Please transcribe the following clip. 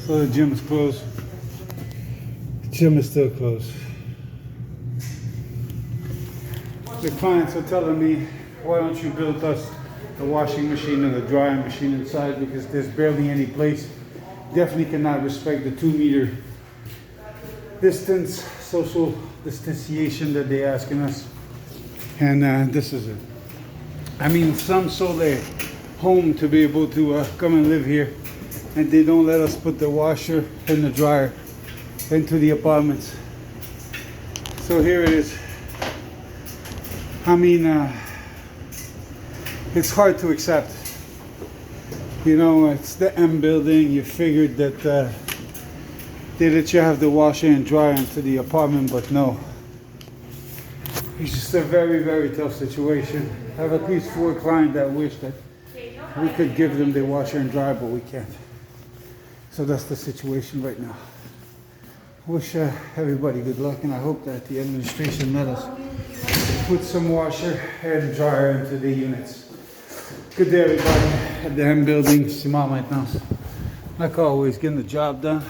So the gym is closed. The gym is still closed. The clients are telling me, why don't you build us a washing machine and a drying machine inside, because there's barely any place. Definitely cannot respect the 2 meter distance, social distanciation that they're asking us. And this is it. I mean, some sold their home to be able to come and live here, and they don't let us put the washer and the dryer into the apartments. So here it is. I mean, it's hard to accept. You know, it's the M building. You figured that they let you have the washer and dryer into the apartment, but no. It's just a very, very tough situation. I have at least 4 clients that wish that we could give them the washer and dryer, but we can't. So that's the situation right now. Wish everybody good luck, and I hope that the administration let us put some washer and dryer into the units. Good day, everybody, at the M building. Simon maintenant. Like always, getting the job done.